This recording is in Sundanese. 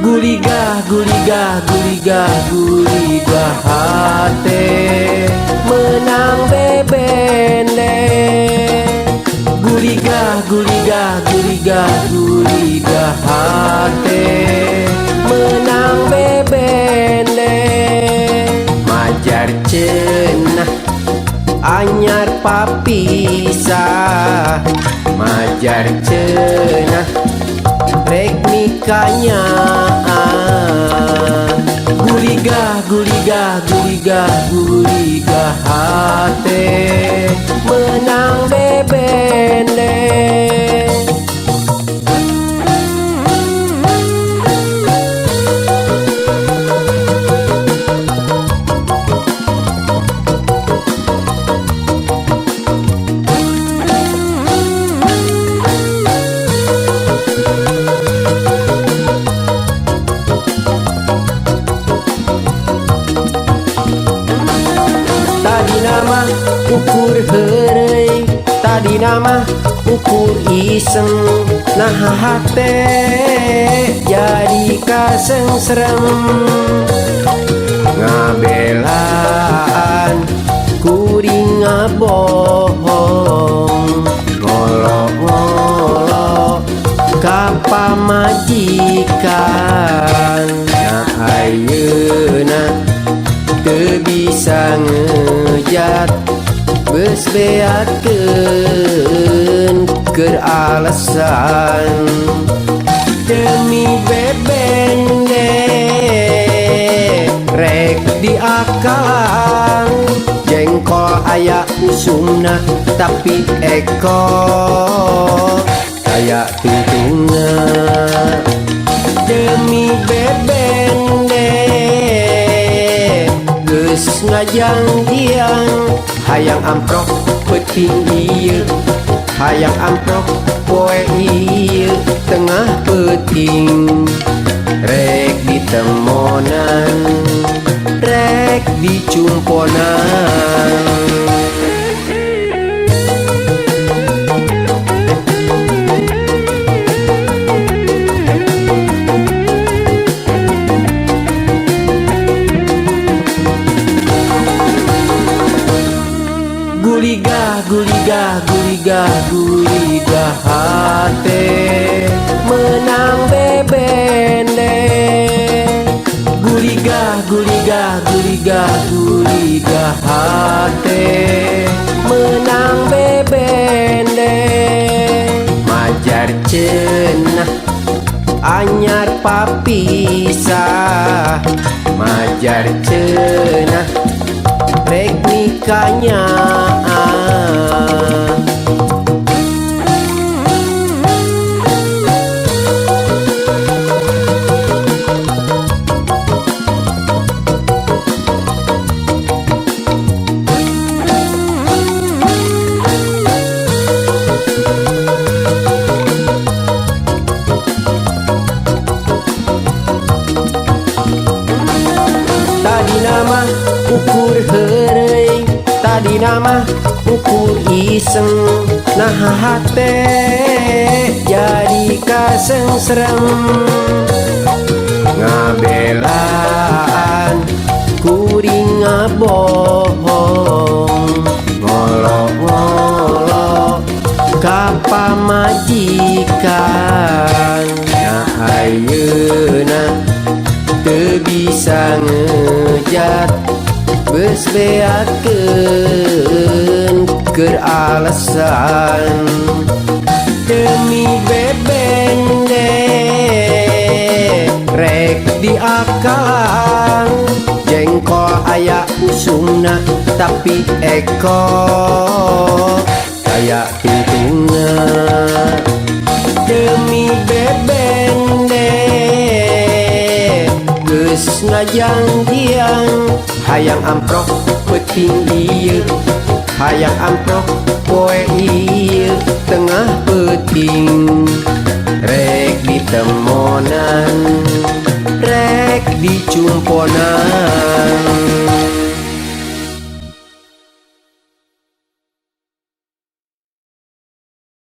Guligah, guligah, guligah, guligah hate menang bebende. Guligah, guligah, guligah, guligah hate menang bebende. Majar cenah anyar papisah, majar cenah rek mikanya. Guligah, guligah, guligah, guligah hate menang bebende. Tadi nama ukur heureuy, tadi nama ukur iseng, nah hate jadi kasengsrem. Ngabelaan kuring ngabohong, ngolo-ngolo ka pamajikan. Nah ayeuna teu bisa ngejat beus beakeun keur alasan demi bebende. Rek diakalan jengkol aya usumna tapi eko aya tungtungna. Demi bebende geus ngajanggian hayang amprok peuting ieu, hayang amprok poe ieu tengah peuting. Rek ditemonan, rek dicumponan. Guligah, guligah, guligah, guligah hate menang bebende. Guligah, guligah, guligah, guligah hate menang bebende. Majar cenah anyar papisah, majar cenah rek mikanya. Tadi nama ukur heureuy, tadi nama ukur iseng, nah hate jadi kasengsrem. Ngabelaan kuring ngabohong, ngolo-ngolo ka pamajikan. Nah ayeuna teu bisa ngejat beus beakeun keur alasan demi bebende. Rek diakalan jengkol aya usumna tapi eko aya tungtungna. Demi bebende geus ngajanggian hayang amprok peuting ieu, hayang amprok poe ieu tengah peuting. Rek ditemonan, rek dicumponan.